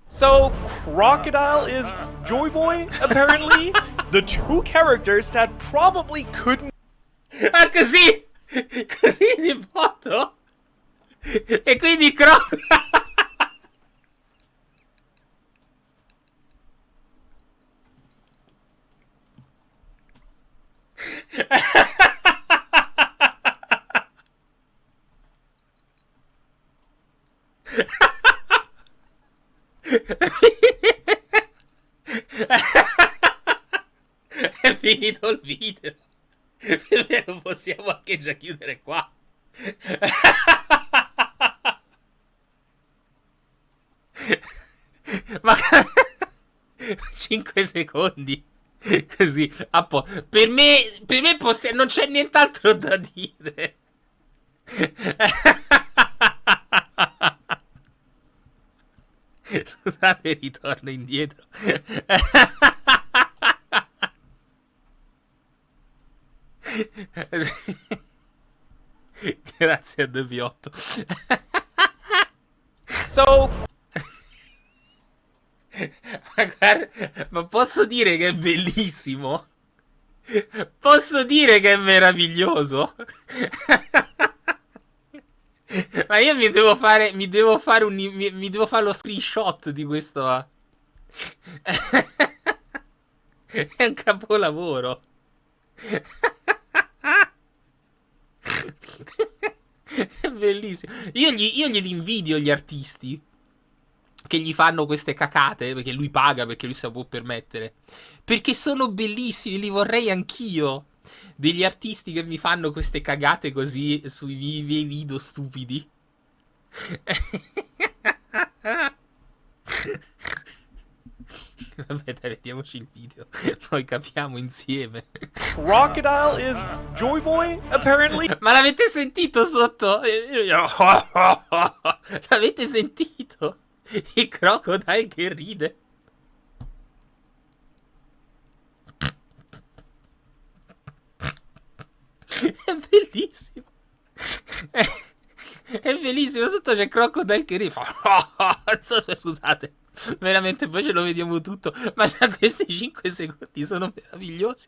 So, Crocodile is Joyboy, apparently? The two characters that probably couldn't... Ah, così! Così di foto! E quindi è finito il video. Per me lo possiamo anche già chiudere qua. Ma 5 secondi così per me non c'è nient'altro da dire. Scusate, ritorno indietro. Grazie a Deviotto. So... Ma posso dire che è bellissimo? Posso dire che è meraviglioso? Ma io mi devo fare lo screenshot di questo. È un capolavoro. È bellissimo. Io glieli invidio gli artisti che gli fanno queste cacate, perché lui paga, perché lui se lo può permettere, perché sono bellissimi, li vorrei anch'io. Degli artisti che mi fanno queste cagate così sui miei video stupidi. Vabbè, dai, vediamoci il video, poi capiamo insieme. Crocodile is Joyboy, apparently? Ma l'avete sentito sotto? L'avete sentito? Il Crocodile che ride. È bellissimo. È bellissimo. Sotto c'è Crocodile che ride. Scusate. Veramente, poi ce lo vediamo tutto. Ma già questi 5 secondi sono meravigliosi.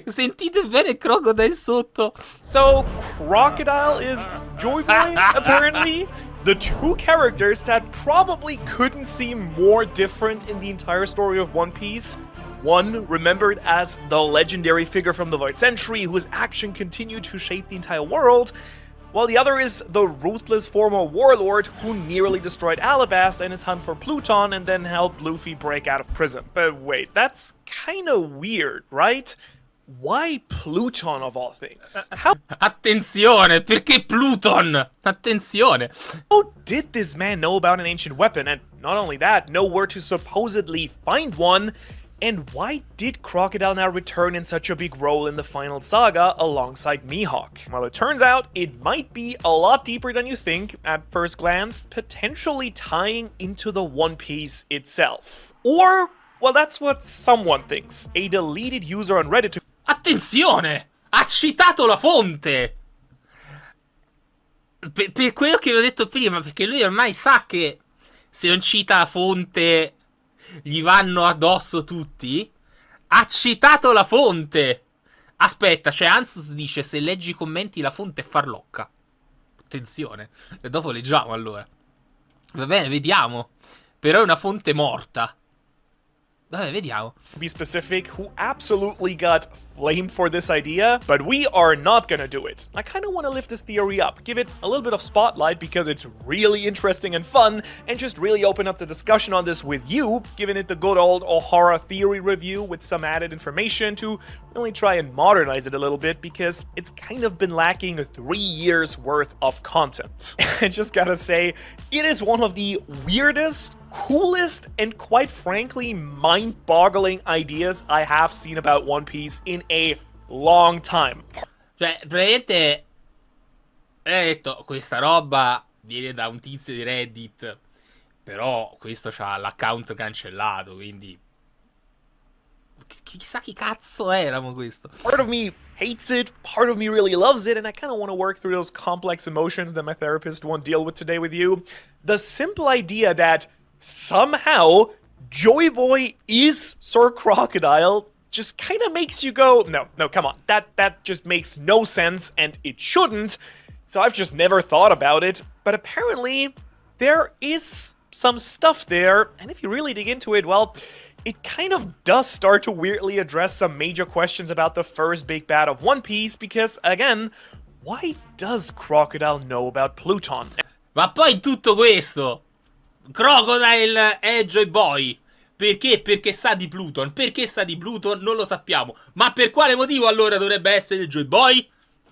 Sentite bene Crocodile sotto. So, Crocodile is Joyboy, apparently? The two characters that probably couldn't seem more different in the entire story of One Piece. One, remembered as the legendary figure from the Void Century whose action continued to shape the entire world, while the other is the ruthless former warlord who nearly destroyed Alabasta in his hunt for Pluton and then helped Luffy break out of prison. But wait, that's kinda weird, right? Why Pluton of all things? How Attenzione, perché Pluton? Attenzione. did this man know about an ancient weapon? And not only that, know where to supposedly find one? And why did Crocodile now return in such a big role in the final saga alongside Mihawk? Well, it turns out it might be a lot deeper than you think at first glance, potentially tying into the One Piece itself. Or, well, that's what someone thinks. A deleted user on Reddit to... Attenzione! Ha citato la fonte! Per quello che vi ho detto prima, perché lui ormai sa che se non cita la fonte gli vanno addosso tutti. Ha citato la fonte! Aspetta, cioè Ansus dice se leggi i commenti la fonte è farlocca. Attenzione. E dopo leggiamo allora. Va bene, vediamo. Però è una fonte morta. Vabbè, vediamo. be specific, who absolutely got flamed for this idea, but we are not gonna do it. I kind of want to lift this theory up, give it a little bit of spotlight because it's really interesting and fun, and just really open up the discussion on this with you, giving it the good old Ohara theory review with some added information to really try and modernize it a little bit because it's kind of been lacking 3 years worth of content. I just gotta say, it is one of the weirdest, coolest, and quite frankly mind-boggling ideas I have seen about One Piece in a long time. Cioè, praticamente hai detto, questa roba viene da un tizio di Reddit, però questo c'ha l'account cancellato, quindi chissà chi cazzo erano questo. Part of me hates it, part of me really loves it, and I kind of want to work through those complex emotions that my therapist won't deal with today with you. The simple idea that somehow Joyboy is Sir Crocodile just kind of makes you go, no, come on. That just makes no sense, and it shouldn't. So I've just never thought about it. But apparently, there is some stuff there, and if you really dig into it, well, it kind of does start to weirdly address some major questions about the first big bad of One Piece, because, again, why does Crocodile know about Pluton? Ma poi in tutto questo, Crocodile è Joyboy. Perché? Perché sa di Pluton. Perché sa di Pluton? Non lo sappiamo. Ma per quale motivo allora dovrebbe essere Joyboy?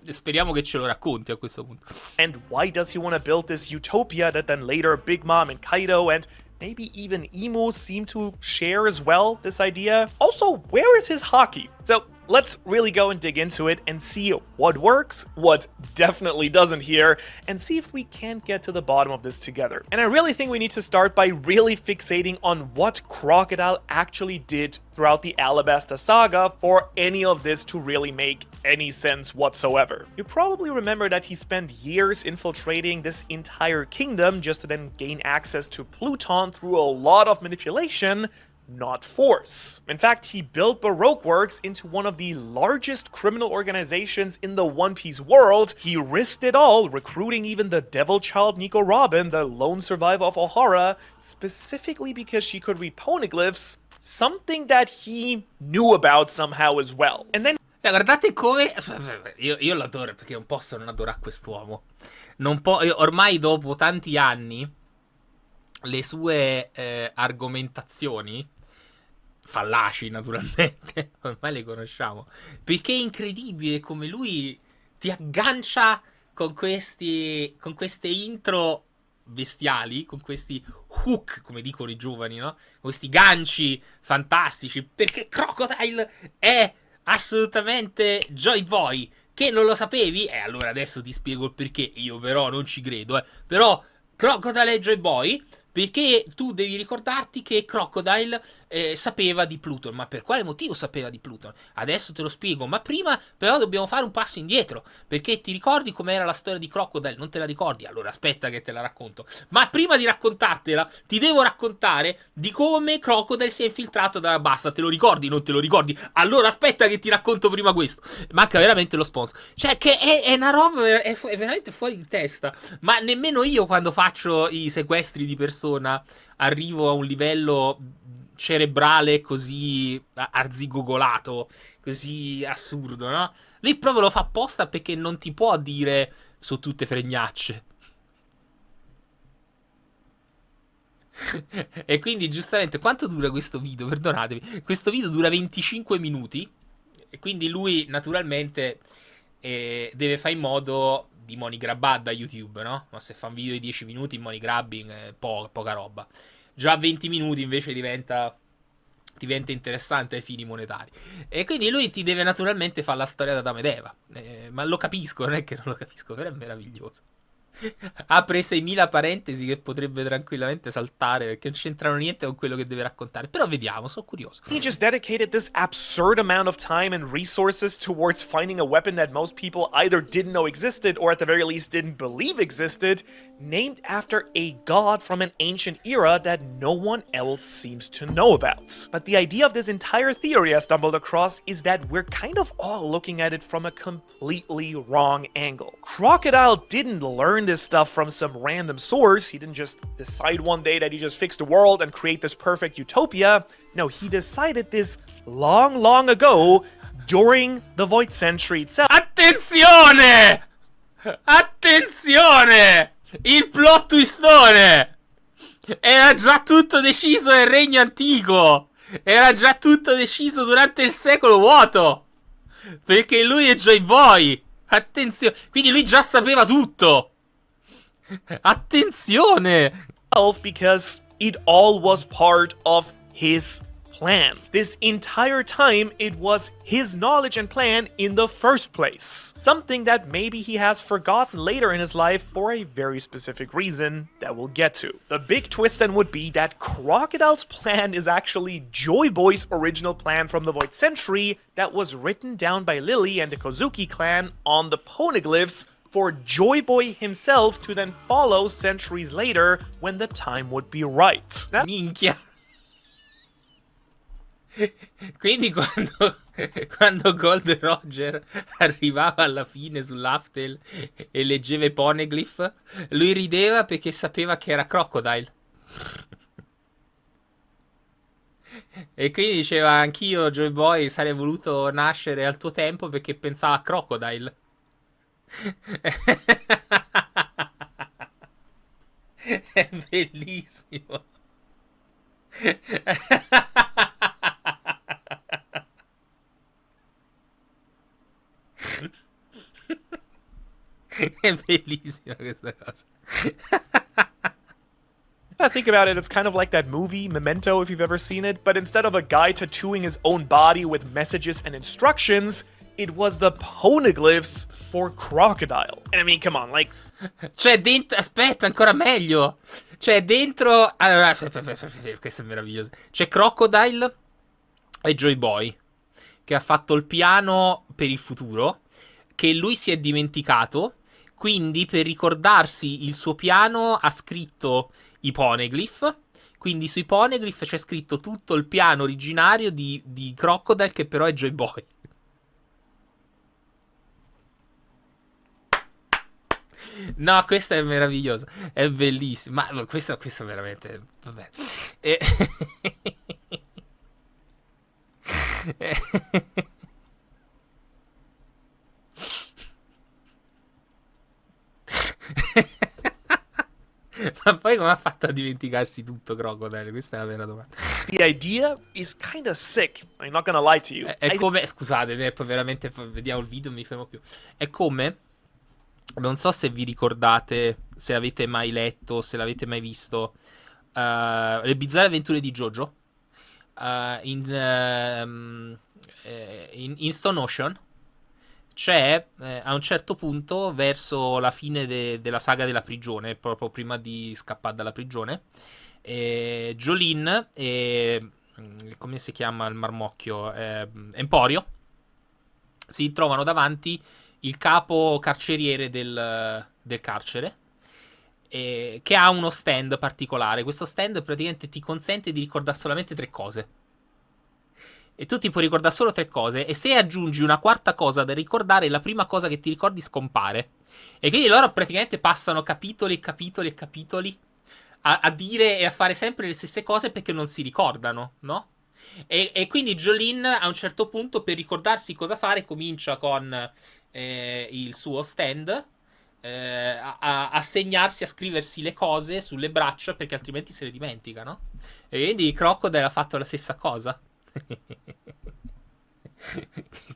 Speriamo che ce lo racconti a questo punto. And why does he want to build this utopia that then later Big Mom and Kaido and maybe even Emu seem to share as well, this idea? Also, where is his Haki? So let's really go and dig into it and see what works, what definitely doesn't here, and see if we can't get to the bottom of this together. And I really think we need to start by really fixating on what Crocodile actually did throughout the Alabasta saga for any of this to really make any sense whatsoever. You probably remember that he spent years infiltrating this entire kingdom just to then gain access to Pluton through a lot of manipulation, not force. In fact, he built Baroque Works into one of the largest criminal organizations in the One Piece world. He risked it all, recruiting even the devil child Nico Robin, the lone survivor of Ohara, specifically because she could read poneglyphs, something that he knew about somehow as well. And then Guardate come... Io lo adoro, perché non posso non adorare quest'uomo. Ormai dopo tanti anni, le sue argomentazioni, fallaci naturalmente, ormai le conosciamo, perché è incredibile come lui ti aggancia con queste intro bestiali, con questi hook, come dicono i giovani, no? Questi ganci fantastici, perché Crocodile è assolutamente Joyboy. Che non lo sapevi? Allora adesso ti spiego il perché. Io però non ci credo, Però Crocodile è Joyboy perché tu devi ricordarti che Crocodile sapeva di Pluton. Ma per quale motivo sapeva di Pluton? Adesso te lo spiego, ma prima però dobbiamo fare un passo indietro, perché ti ricordi com'era la storia di Crocodile? Non te la ricordi? Allora aspetta che te la racconto. Ma prima di raccontartela ti devo raccontare di come Crocodile si è infiltrato dalla Basta. Te lo ricordi? Non te lo ricordi? Allora aspetta che ti racconto prima questo. Manca veramente lo sponsor. Cioè che è una roba, è veramente fuori di testa. Ma nemmeno io quando faccio i sequestri di persona arrivo a un livello cerebrale così arzigogolato, così assurdo, no? Lui proprio lo fa apposta perché non ti può dire su tutte fregnacce. E quindi giustamente, quanto dura questo video? Perdonatemi, questo video dura 25 minuti e quindi lui naturalmente deve fare in modo di money grabbare da YouTube, no? Ma se fa un video di 10 minuti in money grabbing è poca roba. Già 20 minuti invece diventa interessante ai fini monetari. E quindi lui ti deve naturalmente fare la storia da Adamo ed Eva. Ma lo capisco, non è che non lo capisco, però è meraviglioso. Apre 6.000 parentesi che potrebbe tranquillamente saltare perché non c'entrano niente con quello che deve raccontare. Però vediamo, sono curioso. He just dedicated this absurd amount of time and resources towards finding a weapon that most people either didn't know existed or at the very least didn't believe existed, named after a god from an ancient era that no one else seems to know about. But the idea of this entire theory I stumbled across is that we're kind of all looking at it from a completely wrong angle. Crocodile didn't learn this stuff from some random source. He didn't just decide one day that he just fixed the world and create this perfect utopia. No, he decided this long ago during the Void Century itself. Attenzione! Attenzione! Il plot twistone! Era già tutto deciso nel regno antico! Era già tutto deciso durante il secolo vuoto! Perché lui è Joyboy! Attenzione! Quindi lui già sapeva tutto! Attenzione! Because it all was part of his plan. This entire time, it was his knowledge and plan in the first place. Something that maybe he has forgotten later in his life for a very specific reason that we'll get to. The big twist then would be that Crocodile's plan is actually Joyboy's original plan from the Void Century that was written down by Lily and the Kozuki clan on the poneglyphs for Joyboy himself to then follow centuries later when the time would be right. Minchia. Quindi quando Gold Roger arrivava alla fine sull'Aftel e leggeva i poneglyph, lui rideva perché sapeva che era Crocodile. E quindi diceva: anch'io, Joyboy, sarei voluto nascere al tuo tempo perché pensava a Crocodile. È bellissimo. È bellissima questa cosa. I think about it, it's kind of like that movie, Memento, if you've ever seen it, but instead of a guy tattooing his own body with messages and instructions, it was the poneglyphs for Crocodile. And I mean, come on, like... Cioè, dentro... Aspetta, ancora meglio. Cioè, dentro... Allora, questo è meraviglioso. C'è Crocodile e Joyboy, che ha fatto il piano per il futuro, che lui si è dimenticato, quindi per ricordarsi il suo piano ha scritto i poneglyph. Quindi sui poneglyph c'è scritto tutto il piano originario di Crocodile, che però è Joyboy. No, questa è meravigliosa, è bellissima. Ma questo è veramente... Vabbè. Ma poi come ha fatto a dimenticarsi tutto Crocodile? Questa è la vera domanda. The idea is kind of sick. I'm not gonna lie to you. È come... Scusate, poi veramente vediamo il video, mi fermo più. È come... Non so se vi ricordate, se avete mai letto, se l'avete mai visto, Le bizzarre avventure di Jojo. In Stone Ocean c'è a un certo punto, verso la fine della saga della prigione, proprio prima di scappare dalla prigione, Jolene e come si chiama il marmocchio, Emporio, si trovano davanti il capo carceriere del carcere, che ha uno stand particolare. Questo stand praticamente ti consente di ricordare solamente 3 cose. E tu ti puoi ricordare solo 3 cose, e se aggiungi una quarta cosa da ricordare, la prima cosa che ti ricordi scompare. E quindi loro praticamente passano capitoli e capitoli e capitoli a dire e a fare sempre le stesse cose perché non si ricordano, no? E quindi Jolene a un certo punto, per ricordarsi cosa fare, comincia con il suo stand a segnarsi, a scriversi le cose sulle braccia perché altrimenti se le dimentica, no? E quindi Crocodile ha fatto la stessa cosa. Che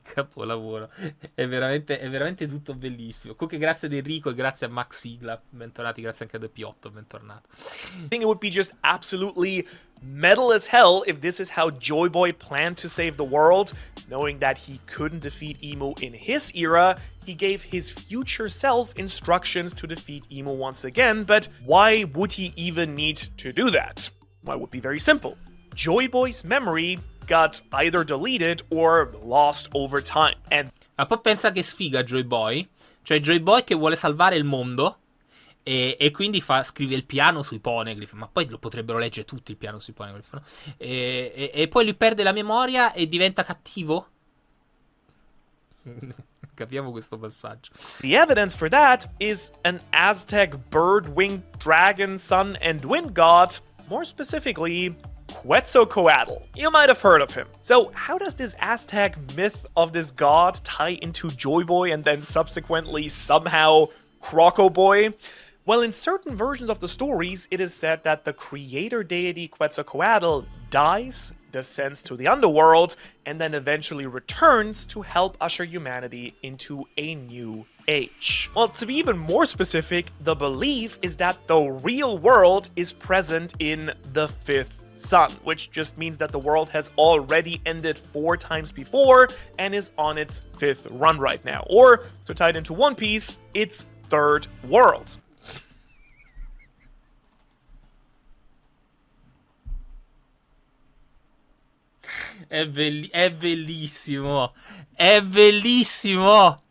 capolavoro, è veramente tutto bellissimo. Comunque grazie ad Enrico e grazie a Max Sigla, bentornati, grazie anche a P8, bentornato. I think it would be just absolutely metal as hell if this is how Joyboy planned to save the world. Knowing that he couldn't defeat Emu in his era, he gave his future self instructions to defeat Emu once again, but why would he even need to do that? Well, it would be very simple. Joyboy's memory got either deleted or lost over time. And ma poi pensa che sfiga Joyboy. Cioè Joyboy che vuole salvare il mondo e quindi scrive il piano sui poneglyph. Ma poi lo potrebbero leggere tutti il piano sui poneglyph, no? E poi lui perde la memoria e diventa cattivo. Capiamo questo passaggio. The evidence for that is an Aztec bird-winged dragon, sun, and wind god, more specifically Quetzalcoatl. You might have heard of him. So how does this Aztec myth of this god tie into Joyboy and then subsequently somehow Crocoboy? Well, in certain versions of the stories, it is said that the creator deity Quetzalcoatl dies, descends to the underworld, and then eventually returns to help usher humanity into a new age. Well, to be even more specific, the belief is that the real world is present in the 5th sun, which just means that the world has already ended 4 times before and is on its 5th run right now. Or, to tie it into one piece, its 3rd world. È bellissimo. È bellissimo.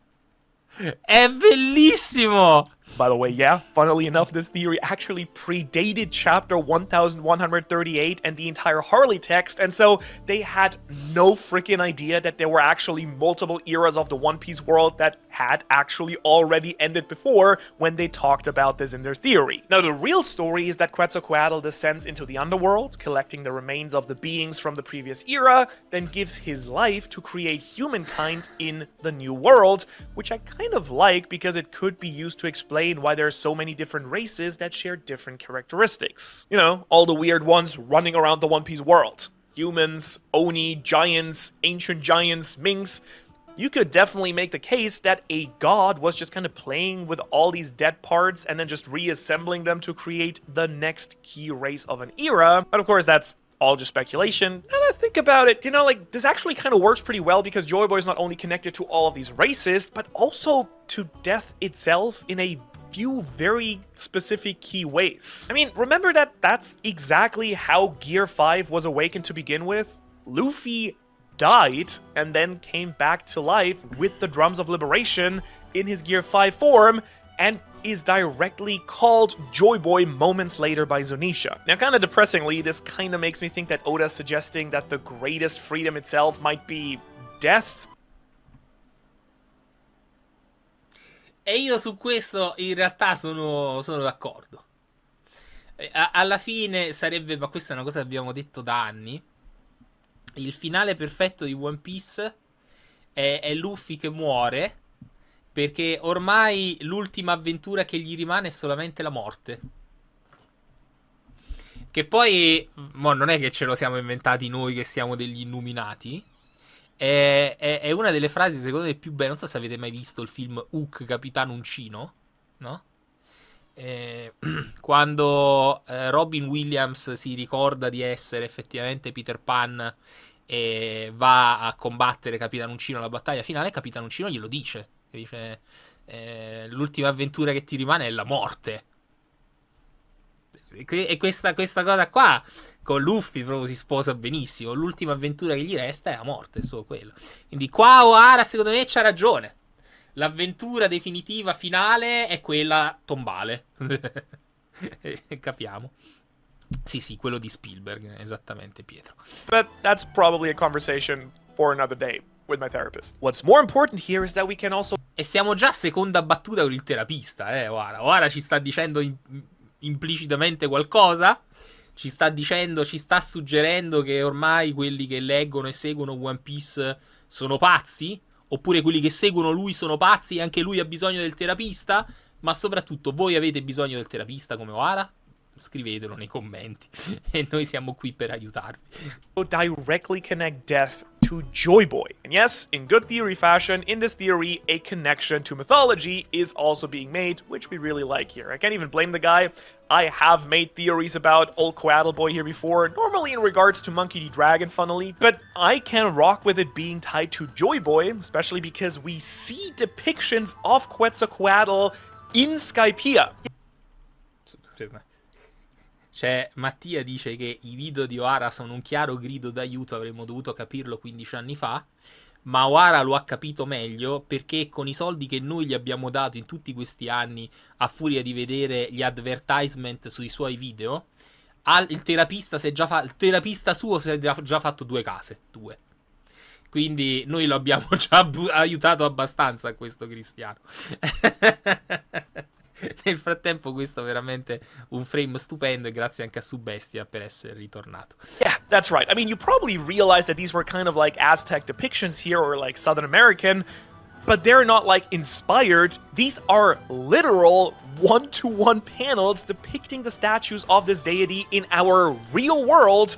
È bellissimo! By the way, yeah, funnily enough, this theory actually predated chapter 1138 and the entire Harley text, and so they had no freaking idea that there were actually multiple eras of the One Piece world that had actually already ended before when they talked about this in their theory. Now, the real story is that Quetzalcoatl descends into the underworld, collecting the remains of the beings from the previous era, then gives his life to create humankind in the new world, which I kind of like because it could be used to explain why there are so many different races that share different characteristics. You know, all the weird ones running around the One Piece world. Humans, Oni, giants, ancient giants, minks. You could definitely make the case that a god was just kind of playing with all these dead parts and then just reassembling them to create the next key race of an era. But of course, that's all just speculation. Now that I think about it, you know, like, this actually kind of works pretty well because Joyboy is not only connected to all of these races, but also to death itself in a few very specific key ways. I mean, remember that that's exactly how Gear 5 was awakened to begin with? Luffy died and then came back to life with the Drums of Liberation in his Gear 5 form, and is directly called Joyboy moments later by Zunisha. Now, kind of depressingly, this kind of makes me think that Oda's suggesting that the greatest freedom itself might be death. E io su questo in realtà sono d'accordo. Alla fine sarebbe, ma questa è una cosa che abbiamo detto da anni, il finale perfetto di One Piece è Luffy che muore, perché ormai l'ultima avventura che gli rimane è solamente la morte. Che poi, non è che ce lo siamo inventati noi che siamo degli illuminati. È una delle frasi secondo me più belle. Non so se avete mai visto il film Hook, Capitano Uncino, no? Quando Robin Williams si ricorda di essere effettivamente Peter Pan e va a combattere Capitano Uncino alla battaglia finale, Capitano Uncino glielo dice. Dice, l'ultima avventura che ti rimane è la morte. E questa cosa qua con Luffy proprio si sposa benissimo. L'ultima avventura che gli resta è la morte, è solo quello. Quindi qua Ohara secondo me c'ha ragione. L'avventura definitiva finale è quella tombale. Capiamo. Sì, quello di Spielberg, esattamente, Pietro. But that's probably a conversation for another day with my therapist. What's more important here is that we can also... E siamo già a seconda battuta con il terapista, Ohara ci sta dicendo implicitamente qualcosa. Ci sta suggerendo che ormai quelli che leggono e seguono One Piece sono pazzi, oppure quelli che seguono lui sono pazzi e anche lui ha bisogno del terapista. Ma soprattutto, voi avete bisogno del terapista come Ohara? Scrivetelo nei commenti e noi siamo qui per aiutarvi. Directly connect death to Joyboy. And yes, in good theory fashion, in this theory, a connection to mythology is also being made, which we really like here. I can't even blame the guy. I have made theories about old Coatl Boy here before, normally in regards to Monkey D. Dragon, funnily, but I can rock with it being tied to Joyboy, especially because we see depictions of Quetzalcoatl in Skypiea. Cioè, Mattia dice che i video di Ohara sono un chiaro grido d'aiuto, avremmo dovuto capirlo 15 anni fa, ma Ohara lo ha capito meglio perché con i soldi che noi gli abbiamo dato in tutti questi anni, a furia di vedere gli advertisement sui suoi video, il terapista suo si è già fatto 2 case, 2. Quindi noi lo abbiamo già aiutato abbastanza a questo cristiano. Nel frattempo questo è veramente un frame stupendo e grazie anche a Subestia per essere ritornato. Yeah, that's right. I mean, you probably realize that these were kind of like Aztec depictions here or like Southern American, but they're not like inspired. These are literal one-to-one panels depicting the statues of this deity in our real world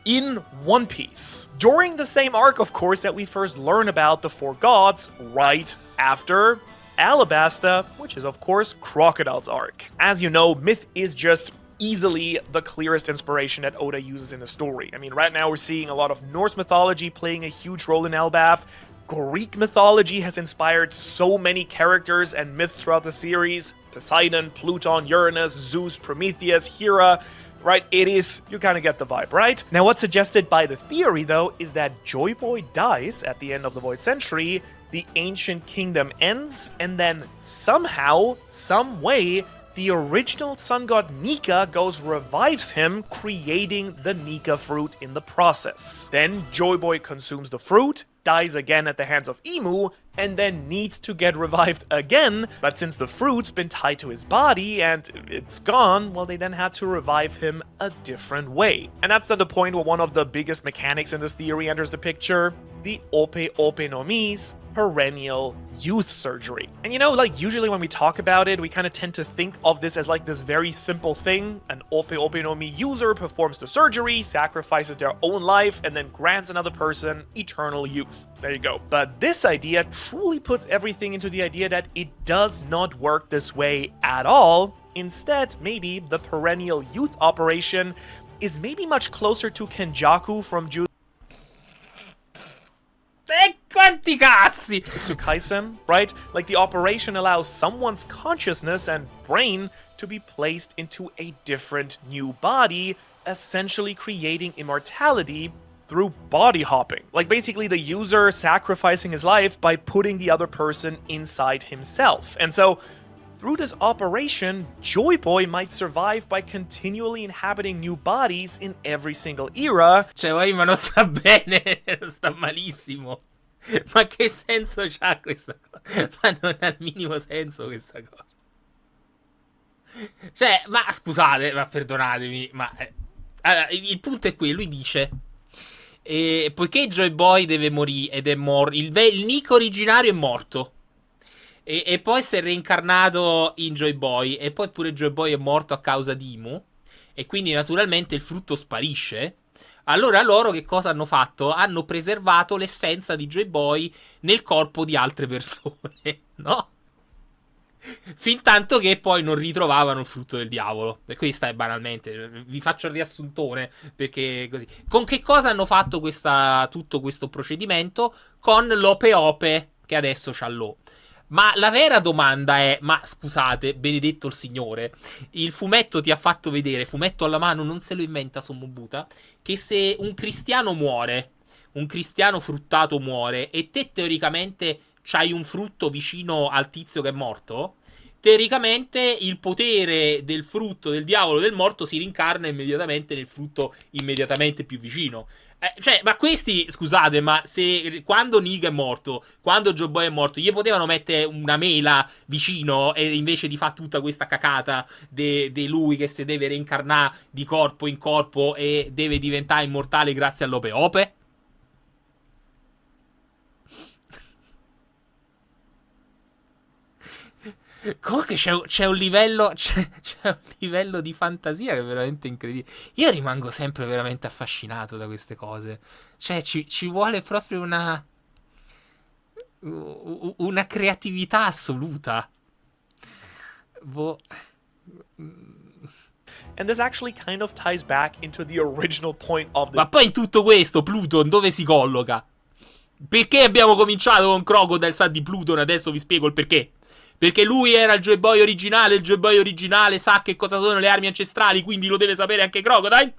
in One Piece. During the same arc, of course, that we first learn about the 4 gods right after Alabasta, which is of course Crocodile's arc. As you know, myth is just easily the clearest inspiration that Oda uses in the story. I mean, right now we're seeing a lot of Norse mythology playing a huge role in Elbaf. Greek mythology has inspired so many characters and myths throughout the series. Poseidon, Pluton, Uranus, Zeus, Prometheus, Hera. Right, it is, you kind of get the vibe, right? Now, what's suggested by the theory, though, is that Joyboy dies at the end of the Void Century, the ancient kingdom ends, and then somehow, some way, the original sun god Nika goes revives him, creating the Nika fruit in the process. Then Joyboy consumes the fruit, dies again at the hands of Imu, and then needs to get revived again, but since the fruit's been tied to his body and it's gone, well, they then had to revive him a different way. And that's then the point where one of the biggest mechanics in this theory enters the picture, the Ope Ope no Mi's perennial youth surgery. And you know, like usually when we talk about it, we kind of tend to think of this as like this very simple thing. An Ope Ope no Mi user performs the surgery, sacrifices their own life, and then grants another person eternal youth. There you go. But this idea truly puts everything into the idea that it does not work this way at all. Instead, maybe the perennial youth operation is maybe much closer to Kenjaku from Jujutsu Quanti cazzi! Kaisen, right? Like the operation allows someone's consciousness and brain to be placed into a different new body, essentially creating immortality through body hopping. Like basically the user sacrificing his life by putting the other person inside himself. And so through this operation, Joyboy might survive by continually inhabiting new bodies in every single era. Cioè, ma non sta bene, sta malissimo. Ma che senso c'ha questa cosa? Ma non ha il minimo senso questa cosa. Cioè, ma scusate, ma perdonatemi, ma allora, il punto è qui, lui dice poiché Joyboy deve morire ed è morto, il Nick originario è morto. E poi si è reincarnato in Joyboy. E poi pure Joyboy è morto a causa di Imu. E quindi naturalmente il frutto sparisce. Allora loro che cosa hanno fatto? Hanno preservato l'essenza di Joyboy nel corpo di altre persone, no? Fintanto che poi non ritrovavano il frutto del diavolo. E questa è banalmente. Vi faccio il riassuntone perché così. Con che cosa hanno fatto tutto questo procedimento? Con l'Ope Ope che adesso c'ha l'O. Ma la vera domanda è, ma scusate, benedetto il Signore, il fumetto ti ha fatto vedere, fumetto alla mano, non se lo inventa sommobuta, che se un cristiano muore, un cristiano fruttato muore, e te teoricamente c'hai un frutto vicino al tizio che è morto, teoricamente il potere del frutto del diavolo del morto si rincarna immediatamente nel frutto immediatamente più vicino. Cioè, ma questi, scusate, ma se quando Nick è morto, quando Joyboy è morto, gli potevano mettere una mela vicino e invece di fare tutta questa cacata di lui che si deve reincarnare di corpo in corpo e deve diventare immortale grazie all'Ope Ope? Comunque c'è un livello c'è un livello di fantasia che è veramente incredibile. Io rimango sempre veramente affascinato da queste cose. Cioè ci vuole proprio una creatività assoluta. Boh. And this actually kind of ties back into the original point of the... Ma poi in tutto questo Pluton dove si colloca? Perché abbiamo cominciato con Crocodile sa di Pluton? Adesso vi spiego il perché. Perché lui era il Joyboy originale, il Joyboy originale sa che cosa sono le armi ancestrali, quindi lo deve sapere anche Crocodile?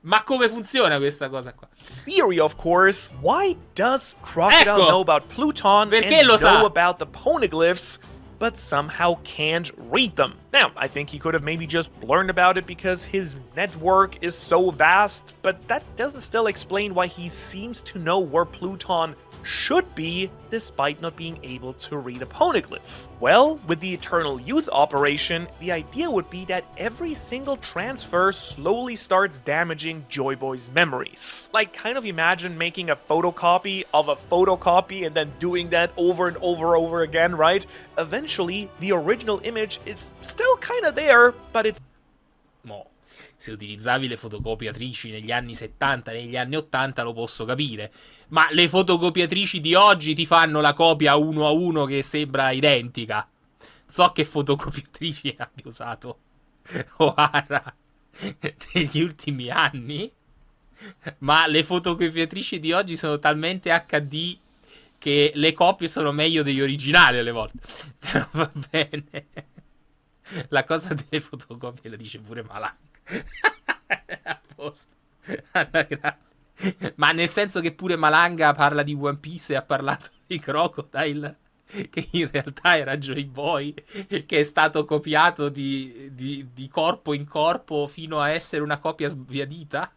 Ma come funziona questa cosa qua? Theory, of course. Why does Crocodile know about Pluton Perché and lo sa? know about the poneglyphs, but somehow can't read them? Now, I think he could have maybe just learned about it because his network is so vast, but that doesn't still explain why he seems to know where Pluton should be, despite not being able to read a poneglyph. Well, with the Eternal Youth operation, the idea would be that every single transfer slowly starts damaging Joyboy's memories. Like, kind of imagine making a photocopy of a photocopy and then doing that over and over again, right? Eventually, the original image is still kind of there, but it's... Mo, se utilizzavi le fotocopiatrici negli anni 70, negli anni 80 lo posso capire, ma le fotocopiatrici di oggi ti fanno la copia uno a uno che sembra identica. So che fotocopiatrici abbia usato Ohara negli ultimi anni, ma le fotocopiatrici di oggi sono talmente HD che le copie sono meglio degli originali alle volte. Però va bene. La cosa delle fotocopie la dice pure Malan. A posto. Alla grande. Ma nel senso che pure Malanga parla di One Piece e ha parlato di Crocodile, che in realtà era Joyboy, che è stato copiato di corpo in corpo fino a essere una copia sbiadita.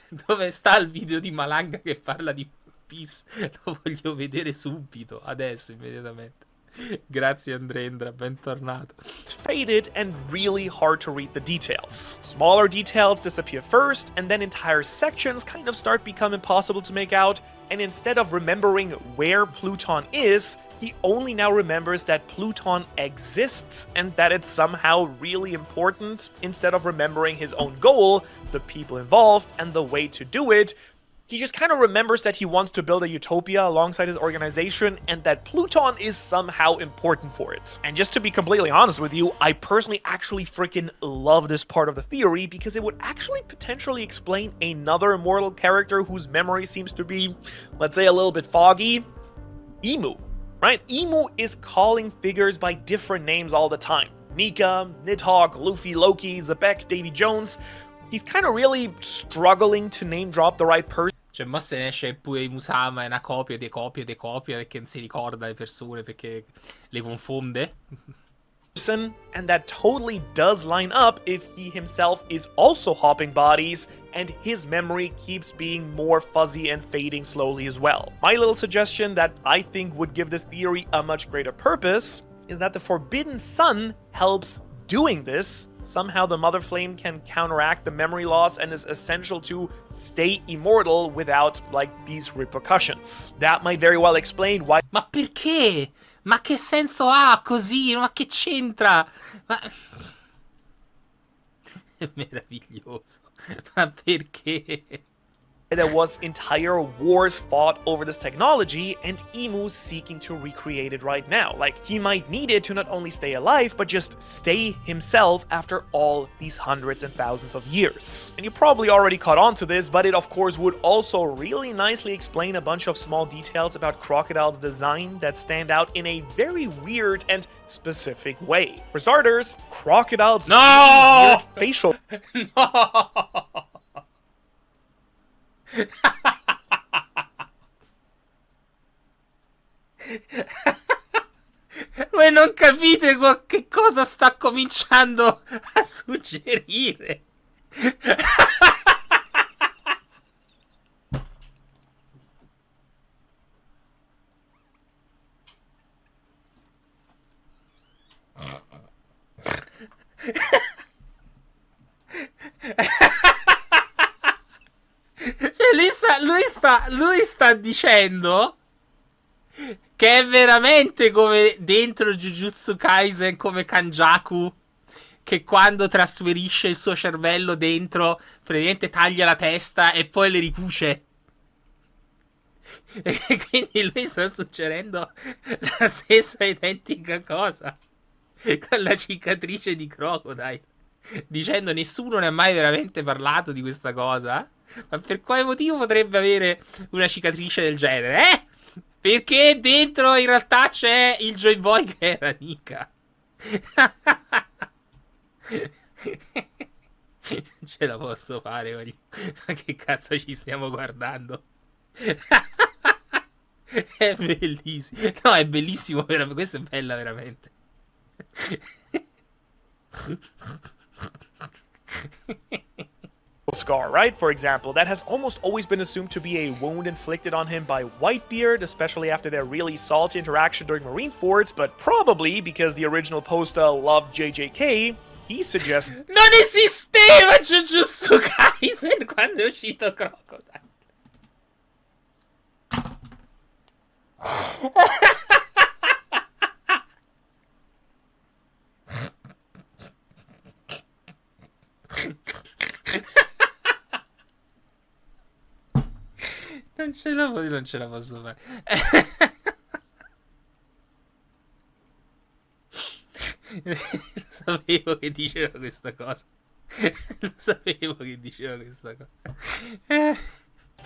Dove sta il video di Malanga che parla di One Piece? Lo voglio vedere subito, adesso, immediatamente. Grazie Andrendra, bentornato. It's faded and really hard to read the details. Smaller details disappear first, and then entire sections kind of start become impossible to make out, and instead of remembering where Pluton is, he only now remembers that Pluton exists and that it's somehow really important, instead of remembering his own goal, the people involved, and the way to do it. He just kind of remembers that he wants to build a utopia alongside his organization and that Pluton is somehow important for it. And just to be completely honest with you, I personally actually freaking love this part of the theory because it would actually potentially explain another immortal character whose memory seems to be, let's say, a little bit foggy. Emu, right? Emu is calling figures by different names all the time. Nika, Nidhogg, Luffy, Loki, Zebek, Davy Jones. He's kind of really struggling to name drop the right person. Cioè, mo se ne esce pure Musama, è una copia di copia di copia, perché non si ricorda le persone, perché le confonde. And that totally does line up if he himself is also hopping bodies, and his memory keeps being more fuzzy and fading slowly as well. My little suggestion that I think would give this theory a much greater purpose is that the Forbidden Sun helps doing this. Somehow the Mother Flame can counteract the memory loss and is essential to stay immortal without, like, these repercussions. That might very well explain why... Ma perché? Ma che senso ha così? Ma che c'entra? Ma... È meraviglioso. Ma perché? There was entire wars fought over this technology, and Emu's seeking to recreate it right now. Like, he might need it to not only stay alive, but just stay himself after all these hundreds and thousands of years. And you probably already caught on to this, but it of course would also really nicely explain a bunch of small details about Crocodile's design that stand out in a very weird and specific way. For starters, Crocodile's weird facial... No! Voi non capite che cosa sta cominciando a suggerire. Cioè, lui sta dicendo che è veramente come dentro Jujutsu Kaisen, come Kanjaku, che quando trasferisce il suo cervello dentro, praticamente taglia la testa e poi le ricuce. E quindi lui sta suggerendo la stessa identica cosa con la cicatrice di Crocodile, dicendo nessuno ne ha mai veramente parlato di questa cosa. Ma per quale motivo potrebbe avere una cicatrice del genere? Perché dentro in realtà c'è il Joyboy che era Nika. Non ce la posso fare. Ma che cazzo ci stiamo guardando? È bellissimo. No, è bellissimo. Questa è bella veramente. Scar, right? For example, that has almost always been assumed to be a wound inflicted on him by Whitebeard, especially after their really salty interaction during Marineford, but probably because the original poster loved JJK, he suggests... Non esisteva Jujutsu Kaisen quando è uscito Crocodile. Non ce la posso fare. Lo sapevo che diceva questa cosa. Lo sapevo che diceva questa cosa.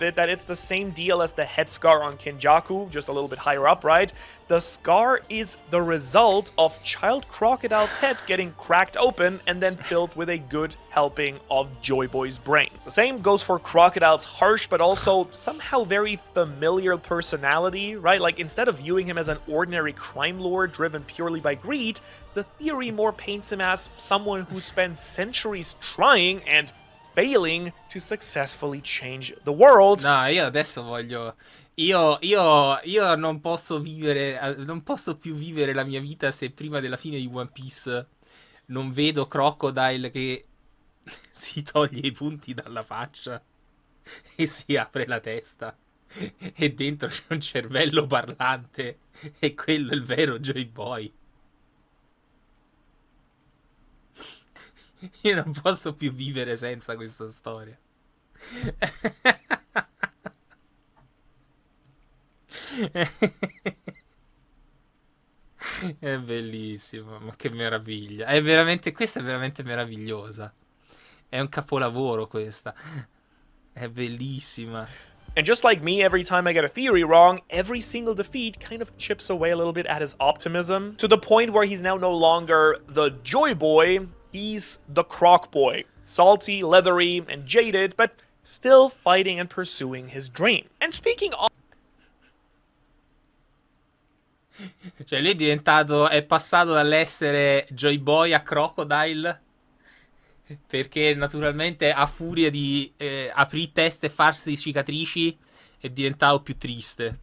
guessed it, that it's the same deal as the head scar on Kenjaku, just a little bit higher up, right? The scar is the result of child Crocodile's head getting cracked open and then filled with a good helping of Joyboy's brain. The same goes for Crocodile's harsh but also somehow very familiar personality, right? Like, instead of viewing him as an ordinary crime lord driven purely by greed, the theory more paints him as someone who spent centuries trying and failing to successfully change the world. No, io adesso voglio... Io non posso vivere... Non posso più vivere la mia vita se prima della fine di One Piece non vedo Crocodile che si toglie i punti dalla faccia e si apre la testa e dentro c'è un cervello parlante e quello è il vero Joyboy. Io non posso più vivere senza questa storia. È bellissimo, ma che meraviglia. È veramente, questa è veramente meravigliosa. È un capolavoro questa. È bellissima. And just like me, every time I get a theory wrong, every single defeat kind of chips away a little bit at his optimism, to the point where he's now no longer the Joy Boy, he's the Croc Boy. Salty, leathery, and jaded, but still fighting and pursuing his dream. And speaking of... Cioè lui è passato dall'essere Joyboy a Crocodile, perché naturalmente a furia di aprire teste e farsi cicatrici è diventato più triste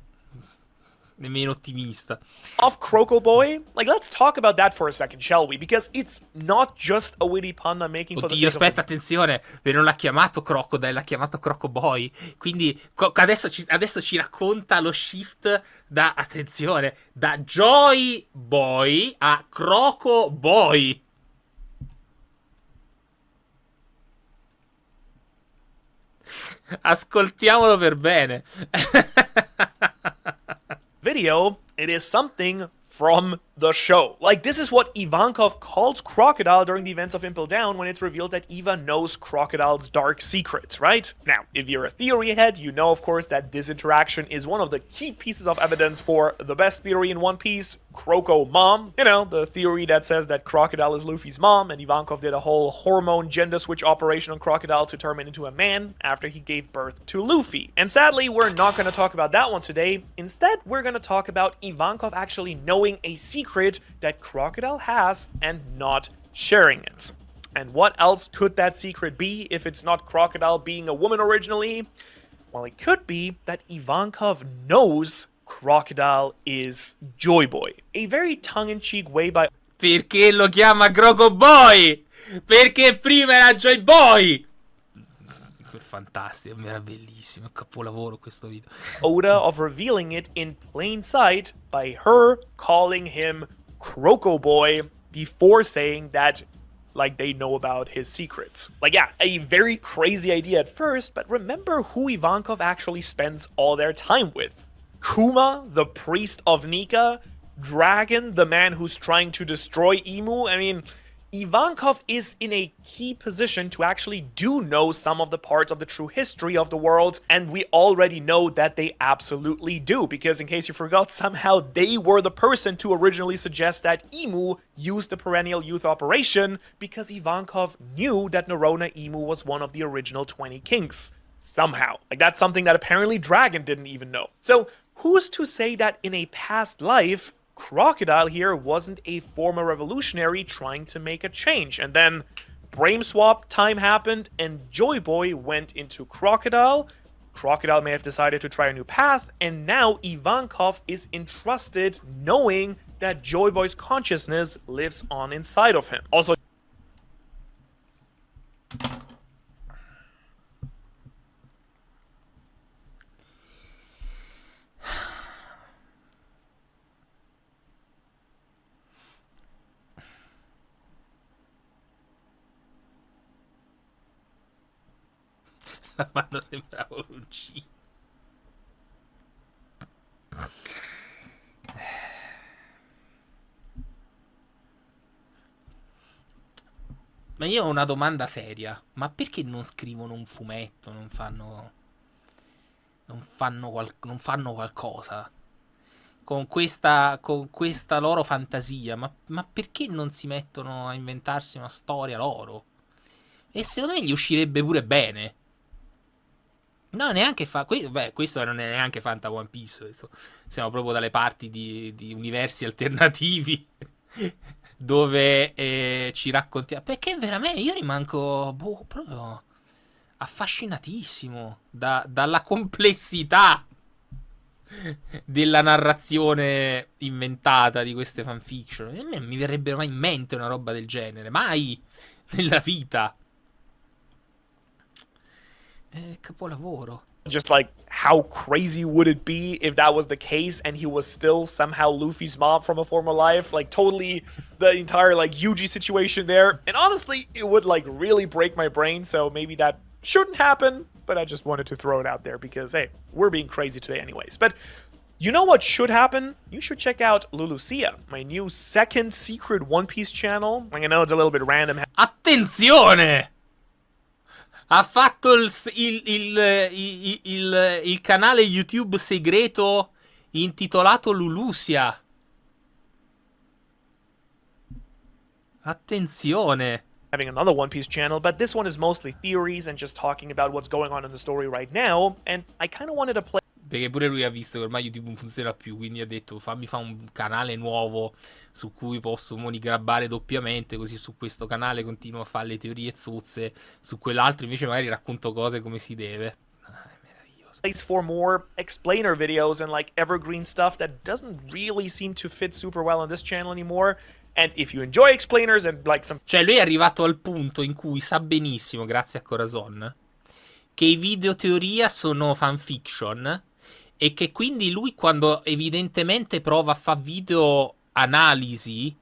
e meno ottimista. Off Crocoboy, like, let's talk about that for a second, shall we? Because it's not just a witty pun I'm making for the Oddio, sake of... aspetta, attenzione, perché non l'ha chiamato Crocodile, l'ha chiamato Crocoboy. Quindi adesso ci racconta lo shift da, attenzione, da Joy Boy a Crocoboy. Ascoltiamolo per bene. Video, it is something from the show. Like, this is what Ivankov calls Crocodile during the events of Impel Down when it's revealed that Eva knows Crocodile's dark secrets, right? Now, if you're a theory head, you know, of course, that this interaction is one of the key pieces of evidence for the best theory in One Piece, Croco Mom. You know, the theory that says that Crocodile is Luffy's mom, and Ivankov did a whole hormone gender switch operation on Crocodile to turn him into a man after he gave birth to Luffy. And sadly, we're not going to talk about that one today. Instead, we're going to talk about Ivankov actually knowing a secret that Crocodile has and not sharing it. And what else could that secret be if it's not Crocodile being a woman originally? Well, it could be that Ivankov knows Crocodile is Joyboy. A very tongue-in-cheek way by... Perché lo chiama Crocoboy? Perché prima era Joyboy? Fantastico, era bellissimo, è un capolavoro questo video. Oda of revealing it in plain sight by her calling him Crocoboy before saying that, like, they know about his secrets. Like, yeah, a very crazy idea at first, but remember who Ivankov actually spends all their time with. Kuma, the priest of Nika, Dragon, the man who's trying to destroy Imu. I mean, Ivankov is in a key position to actually do know some of the parts of the true history of the world, and we already know that they absolutely do, because in case you forgot, somehow they were the person to originally suggest that Imu used the perennial youth operation, because Ivankov knew that Nerona Imu was one of the original 20 kings. Somehow. Like, that's something that apparently Dragon didn't even know. So, who's to say that in a past life, Crocodile here wasn't a former revolutionary trying to make a change, and then brain swap time happened and Joyboy went into Crocodile. Crocodile may have decided to try a new path, and now Ivankov is entrusted knowing that Joyboy's consciousness lives on inside of him. Also, La mano sembrava un uncino. Ma io ho una domanda seria. Ma perché non scrivono un fumetto? Non fanno... non fanno qualcosa con questa loro fantasia. Ma perché non si mettono a inventarsi una storia loro? E secondo me gli uscirebbe pure bene. No, neanche questo non è neanche Fanta One Piece. Questo. Siamo proprio dalle parti di universi alternativi dove ci raccontiamo. Perché veramente io rimango proprio affascinatissimo dalla complessità della narrazione inventata di queste fanfiction. A me non mi verrebbe mai in mente una roba del genere. Mai nella vita. Capolavoro. Just like, how crazy would it be if that was the case and he was still somehow Luffy's mom from a former life? Like, totally the entire, like, Yuji situation there. And honestly, it would, like, really break my brain, so maybe that shouldn't happen, but I just wanted to throw it out there because, hey, we're being crazy today anyways. But you know what should happen? You should check out Lulusia, my new second secret One Piece channel. Like, I know it's a little bit random. Attenzione! Ha fatto il canale YouTube segreto intitolato Lulusia. Attenzione. Having another One Piece channel, but this one is mostly theories and just talking about what's going on in the story right now, and I kind of wanted to play. Perché pure lui ha visto che ormai YouTube non funziona più, quindi ha detto fammi fare un canale nuovo su cui posso monigrabbare doppiamente, così su questo canale continuo a fare le teorie zozze, su quell'altro invece magari racconto cose come si deve. È meraviglioso. Place for more explainer videos and like evergreen stuff that doesn't really seem to fit super well on this channel anymore. And if you enjoy explainers and like some... Cioè lui è arrivato al punto in cui sa benissimo, grazie a Corazon, che i video teoria sono fanfiction e che quindi lui quando evidentemente prova a fare video analisi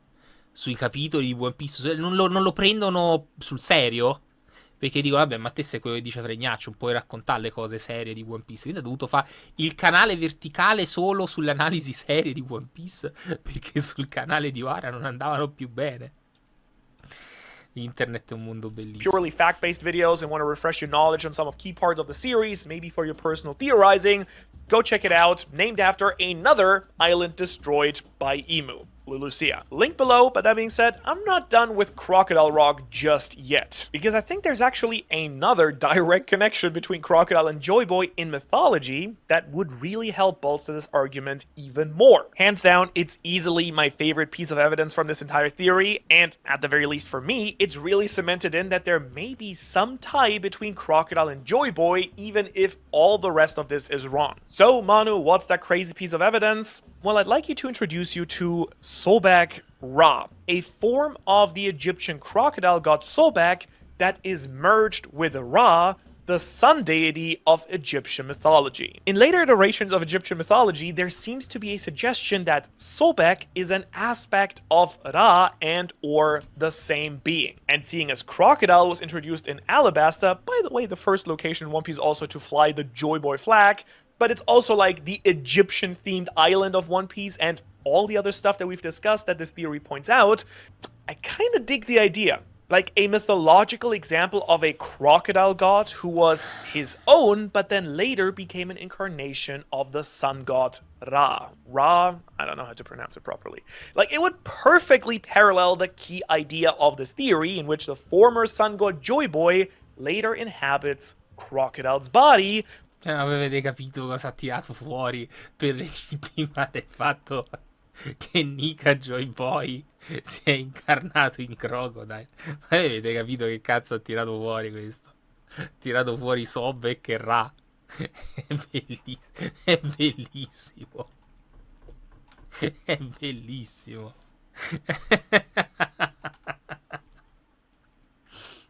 sui capitoli di One Piece non lo prendono sul serio, perché dico vabbè ma te sei quello che dice Fregnaccio, non puoi raccontare le cose serie di One Piece, quindi ha dovuto fare il canale verticale solo sulle analisi serie di One Piece perché sul canale di Wara non andavano più bene. Internet è un mondo bellissimo. Purely fact-based videos and want to refresh your knowledge on some of key parts of the series, maybe for your personal theorizing, go check it out. Named after another island destroyed by Emu, Lulusia. Link below, but that being said, I'm not done with Crocodile Rock just yet, because I think there's actually another direct connection between Crocodile and Joyboy in mythology that would really help bolster this argument even more. Hands down, it's easily my favorite piece of evidence from this entire theory, and at the very least for me, it's really cemented in that there may be some tie between Crocodile and Joyboy, even if all the rest of this is wrong. So, Manu, what's that crazy piece of evidence? Well, I'd like to introduce you to Sobek Ra, a form of the Egyptian crocodile god Sobek that is merged with Ra, the sun deity of Egyptian mythology. In later iterations of Egyptian mythology, there seems to be a suggestion that Sobek is an aspect of Ra and or the same being. And seeing as Crocodile was introduced in Alabasta, by the way, the first location in One Piece also to fly the Joyboy flag, but it's also like the Egyptian-themed island of One Piece and all the other stuff that we've discussed that this theory points out, I kind of dig the idea. Like a mythological example of a crocodile god who was his own, but then later became an incarnation of the sun god Ra. Ra, I don't know how to pronounce it properly. Like, it would perfectly parallel the key idea of this theory, in which the former sun god Joyboy later inhabits Crocodile's body. Avete capito cosa ha tirato fuori per legittimare il fatto che Nika Joyboy si è incarnato in Crocodile? Ma avete capito che cazzo ha tirato fuori questo? Ha tirato fuori Sobek e Ra. È bellissimo. È bellissimo. È bellissimo.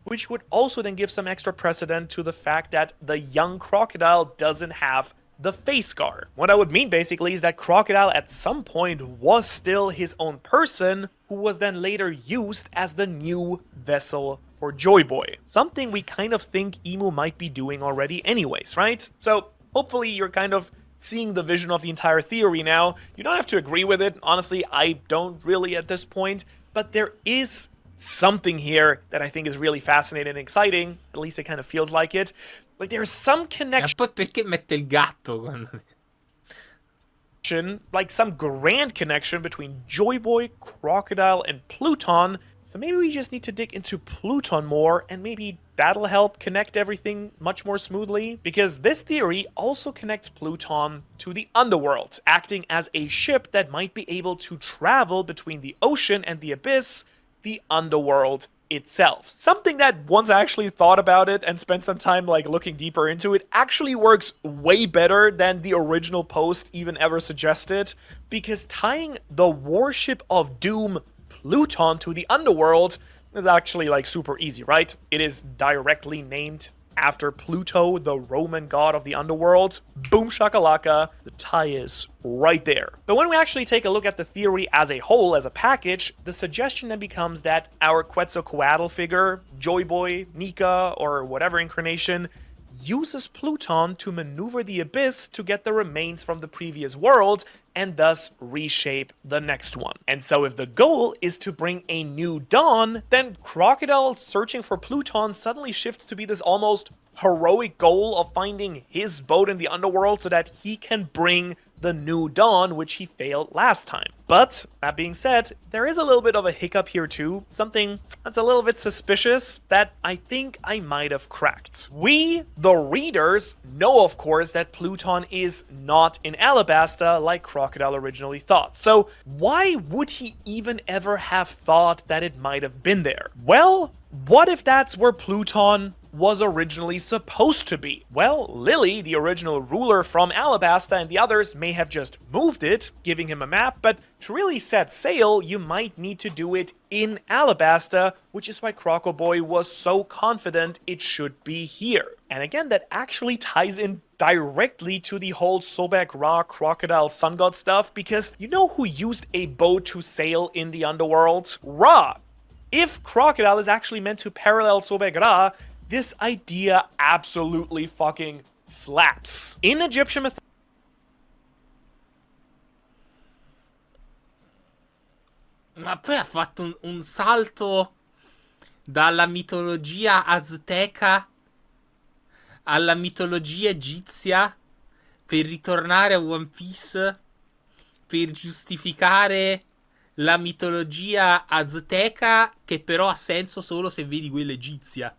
Which would also then give some extra precedent to the fact that the young Crocodile doesn't have the face scar. What I would mean basically is that Crocodile at some point was still his own person who was then later used as the new vessel for Joyboy. Something we kind of think Emu might be doing already anyways, right? So hopefully you're kind of seeing the vision of the entire theory now. You don't have to agree with it. Honestly, I don't really at this point, but there is something here that I think is really fascinating and exciting. At least it kind of feels like it. Like there's some connection. E poi perché mette il gatto quando... Like some grand connection between Joyboy, Crocodile, and Pluton. So maybe we just need to dig into Pluton more, and maybe that'll help connect everything much more smoothly. Because this theory also connects Pluton to the underworld, acting as a ship that might be able to travel between the ocean and the abyss, the underworld itself. Something that once I actually thought about it and spent some time like looking deeper into it actually works way better than the original post even ever suggested, because tying the warship of doom Pluton to the underworld is actually like super easy, right? It is directly named after Pluto, the Roman god of the underworld. Boom shakalaka, the tie is right there. But when we actually take a look at the theory as a whole, as a package, the suggestion then becomes that our Quetzalcoatl figure, Joyboy, Nika, or whatever incarnation, uses Pluton to maneuver the abyss to get the remains from the previous world and thus reshape the next one. And so if the goal is to bring a new dawn, then Crocodile searching for Pluton suddenly shifts to be this almost heroic goal of finding his boat in the underworld so that he can bring the new dawn, which he failed last time. But that being said, there is a little bit of a hiccup here too, something that's a little bit suspicious that I think I might have cracked. We, the readers, know of course that Pluton is not in Alabasta like Crocodile originally thought. So why would he even ever have thought that it might have been there? Well, what if that's where Pluton was originally supposed to be? Well, Lily, the original ruler from Alabasta, and the others may have just moved it, giving him a map, but to really set sail, you might need to do it in Alabasta, which is why Crocoboy was so confident it should be here. And again, that actually ties in directly to the whole Sobek Ra Crocodile Sun God stuff, because you know who used a boat to sail in the underworld? Ra! If Crocodile is actually meant to parallel Sobek Ra, this idea absolutely fucking slaps. In Egyptian mythology, Ma poi ha fatto un salto dalla mitologia azteca alla mitologia egizia per ritornare a One Piece per giustificare la mitologia azteca, che però ha senso solo se vedi quella egizia.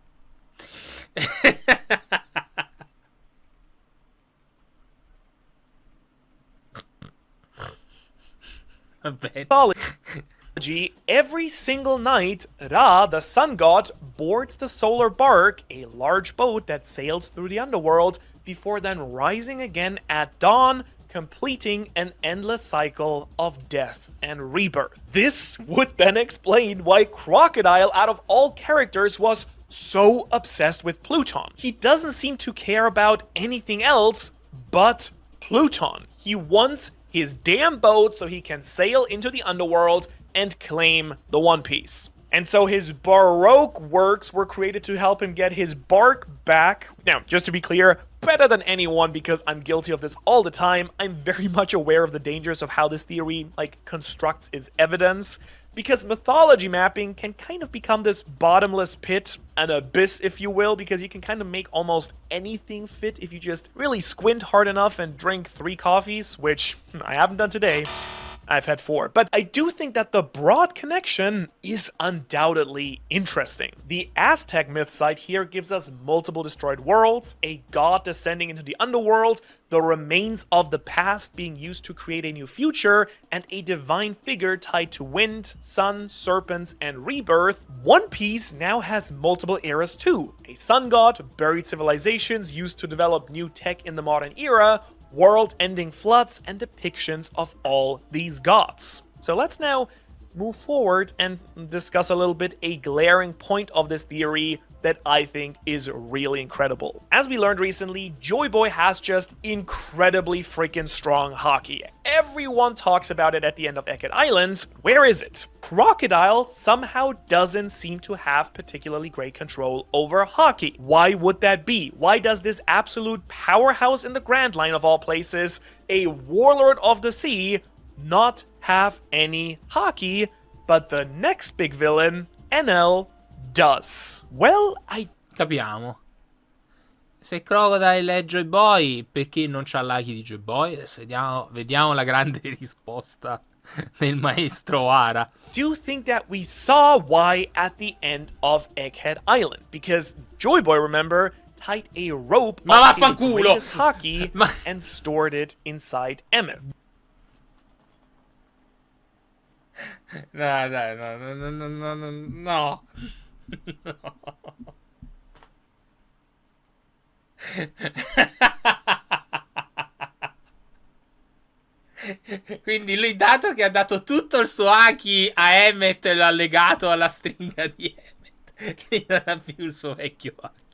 every single night, Ra, the sun god, boards the solar bark, a large boat that sails through the underworld, before then rising again at dawn, completing an endless cycle of death and rebirth. This would then explain why Crocodile, out of all characters, was so obsessed with Pluton. He doesn't seem to care about anything else but Pluton. He wants his damn boat so he can sail into the underworld and claim the One Piece. And so his Baroque works were created to help him get his bark back. Now, just to be clear, better than anyone, because I'm guilty of this all the time, I'm very much aware of the dangers of how this theory, constructs its evidence. Because mythology mapping can kind of become this bottomless pit, an abyss, if you will, because you can kind of make almost anything fit if you just really squint hard enough and drink 3 coffees, which I haven't done today. I've had 4. But I do think that the broad connection is undoubtedly interesting. The Aztec myth site here gives us multiple destroyed worlds, a god descending into the underworld, the remains of the past being used to create a new future, and a divine figure tied to wind, sun, serpents, and rebirth. One Piece now has multiple eras too. A sun god, buried civilizations used to develop new tech in the modern era, world-ending floods, and depictions of all these gods. So let's now move forward and discuss a little bit a glaring point of this theory that I think is really incredible. As we learned recently, Joyboy has just incredibly freaking strong Haki. Everyone talks about it at the end of Eket Island. Where is it? Crocodile somehow doesn't seem to have particularly great control over Haki. Why would that be? Why does this absolute powerhouse in the Grand Line of all places, a warlord of the sea, not have any Haki, but the next big villain NL does. Well, I... Capiamo. Se Crocodile è Joyboy, perché non c'ha l'Haki di Joyboy? Adesso vediamo la grande risposta del maestro Hara. do think that we saw why at the end of Egghead Island. Because Joyboy, remember, tied a rope Ma on his vaffanculo! greatest Haki Ma- and stored it inside MF. No, dai, no. Quindi lui, dato che ha dato tutto il suo Haki a Emmet e l'ha legato alla stringa di Emmet, lui non ha più il suo vecchio Haki.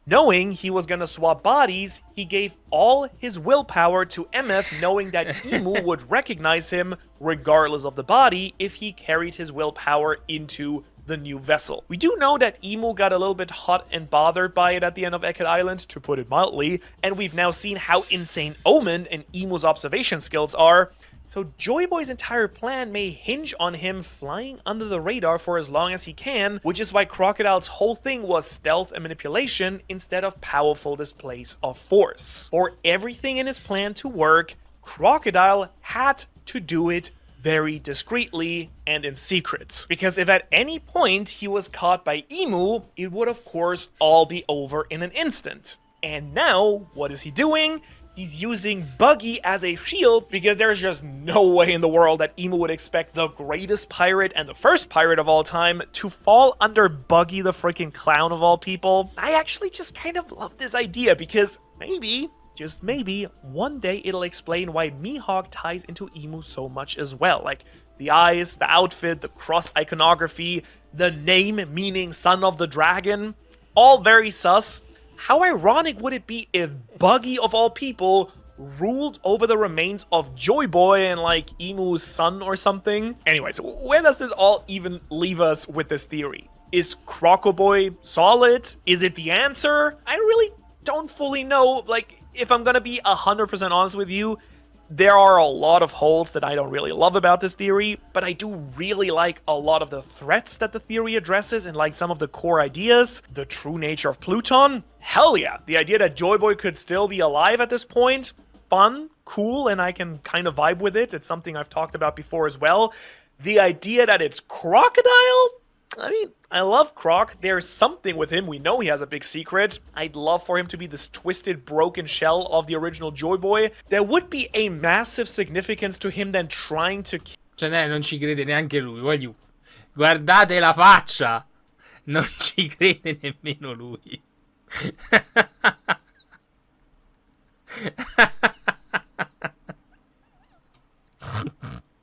Knowing he was gonna swap bodies, he gave all his willpower to MF, knowing that Imu would recognize him regardless of the body if he carried his willpower into the new vessel. We do know that Imu got a little bit hot and bothered by it at the end of Egghead Island, to put it mildly, and we've now seen how insane Omen and Imu's observation skills are. So Joyboy's entire plan may hinge on him flying under the radar for as long as he can, which is why Crocodile's whole thing was stealth and manipulation instead of powerful displays of force. For everything in his plan to work, Crocodile had to do it very discreetly and in secret. Because if at any point he was caught by Imu, it would of course all be over in an instant. And now, what is he doing? He's using Buggy as a shield because there's just no way in the world that Imu would expect the greatest pirate and the first pirate of all time to fall under Buggy the freaking clown of all people. I actually just kind of love this idea because maybe, just maybe, one day it'll explain why Mihawk ties into Imu so much as well. Like the eyes, the outfit, the cross iconography, the name meaning son of the dragon, all very sus. How ironic would it be if Buggy, of all people, ruled over the remains of Joyboy and, like, Imu's son or something? Anyways, where does this all even leave us with this theory? Is Crocoboy solid? Is it the answer? I really don't fully know. Like, if I'm gonna be 100% honest with you, there are a lot of holes that I don't really love about this theory, but I do really like a lot of the threats that the theory addresses and like some of the core ideas. The true nature of Pluton? Hell yeah. The idea that Joyboy could still be alive at this point? Fun, cool, and I can kind of vibe with it. It's something I've talked about before as well. The idea that it's Crocodile? I mean, I love Croc. There's something with him. We know he has a big secret. I'd love for him to be this twisted, broken shell of the original Joyboy. There would be a massive significance to him then trying to... Cioè, non ci crede neanche lui, voglio. Guardate la faccia! Non ci crede nemmeno lui.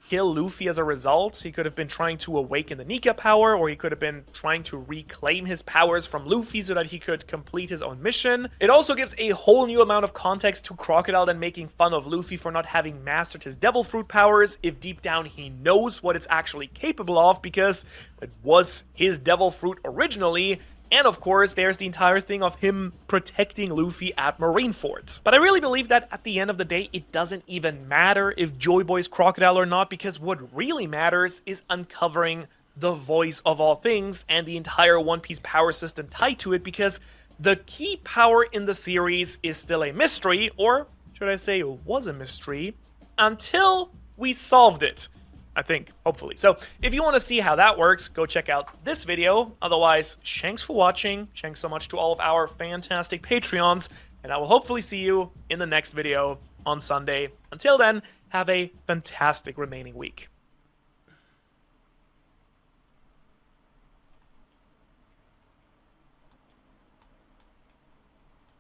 kill Luffy as a result. He could have been trying to awaken the Nika power, or he could have been trying to reclaim his powers from Luffy so that he could complete his own mission. It also gives a whole new amount of context to Crocodile than making fun of Luffy for not having mastered his devil fruit powers, if deep down he knows what it's actually capable of, because it was his devil fruit originally. And of course, there's the entire thing of him protecting Luffy at Marineford. But I really believe that at the end of the day, it doesn't even matter if Joyboy's Crocodile or not, because what really matters is uncovering the voice of all things and the entire One Piece power system tied to it, because the key power in the series is still a mystery, or should I say was a mystery, until we solved it. I think, hopefully. So, if you want to see how that works, go check out this video. Otherwise, thanks for watching. Thanks so much to all of our fantastic Patreons. And I will hopefully see you in the next video on Sunday. Until then, have a fantastic remaining week.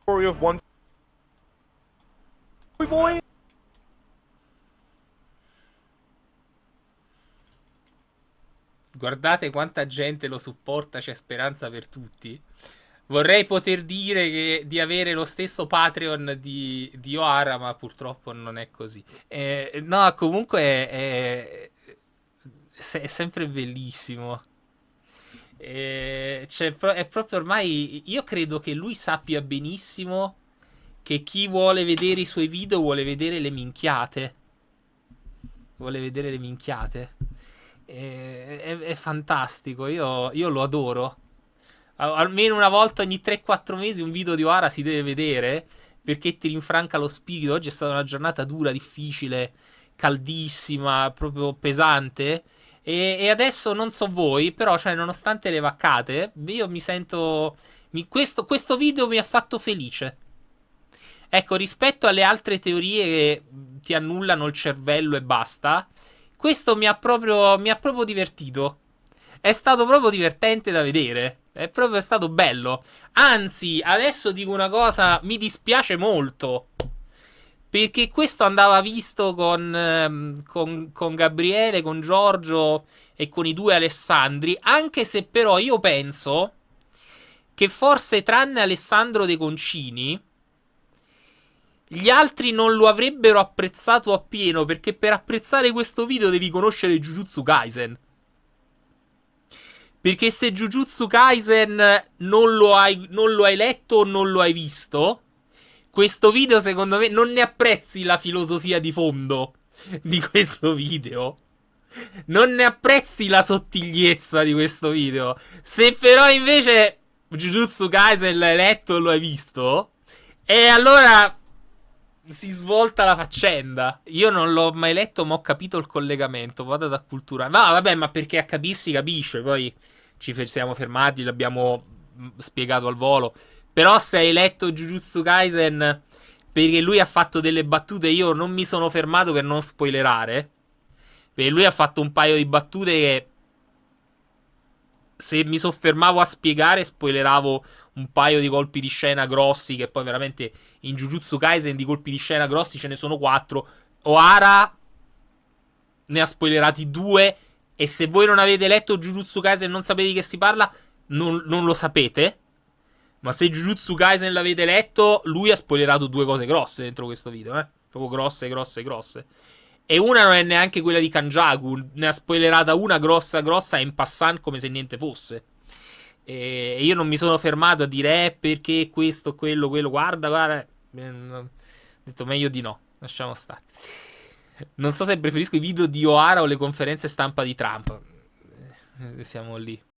Story of one boy. Guardate quanta gente lo supporta, c'è speranza per tutti. Vorrei poter dire di avere lo stesso Patreon di Ohara, ma purtroppo non è così. No, comunque è sempre bellissimo. È proprio ormai... Io credo che lui sappia benissimo che chi vuole vedere i suoi video vuole vedere le minchiate. Vuole vedere le minchiate. È fantastico, io lo adoro. Almeno una volta ogni 3-4 mesi un video di Ohara si deve vedere, perché ti rinfranca lo spirito. Oggi è stata una giornata dura, difficile, caldissima, proprio pesante. E adesso non so voi, però, cioè, nonostante le vaccate, io mi sento. Questo video mi ha fatto felice. Ecco, rispetto alle altre teorie che ti annullano il cervello e basta, questo mi ha proprio divertito. È stato proprio divertente da vedere. È proprio stato bello. Anzi, adesso dico una cosa, mi dispiace molto. Perché questo andava visto con Gabriele, con Giorgio e con i due Alessandri. Anche se però io penso che forse tranne Alessandro De Concini, gli altri non lo avrebbero apprezzato appieno. Perché per apprezzare questo video devi conoscere Jujutsu Kaisen. Perché se Jujutsu Kaisen non lo hai letto o non lo hai visto, questo video secondo me non ne apprezzi la filosofia di fondo di questo video. Non ne apprezzi la sottigliezza di questo video. Se però invece Jujutsu Kaisen l'hai letto o lo hai visto, e allora si svolta la faccenda. Io non l'ho mai letto, ma ho capito il collegamento. Vado da cultura. No, vabbè, ma perché HB si capisce. Poi siamo fermati, l'abbiamo spiegato al volo. Però se hai letto Jujutsu Kaisen, perché lui ha fatto delle battute, io non mi sono fermato per non spoilerare. Perché lui ha fatto un paio di battute che, se mi soffermavo a spiegare, spoileravo un paio di colpi di scena grossi. Che poi veramente in Jujutsu Kaisen di colpi di scena grossi ce ne sono 4. Ohara ne ha spoilerati 2. E se voi non avete letto Jujutsu Kaisen e non sapete di che si parla, non lo sapete. Ma se Jujutsu Kaisen l'avete letto, lui ha spoilerato 2 cose grosse dentro questo video, proprio grosse, grosse, grosse. E una non è neanche quella di Kanjaku. Ne ha spoilerata una grossa, grossa, in passant, come se niente fosse. E io non mi sono fermato a dire perché questo, quello, guarda, guarda. Ho detto meglio di no, lasciamo stare. Non so se preferisco i video di Ohara o le conferenze stampa di Trump. Siamo lì.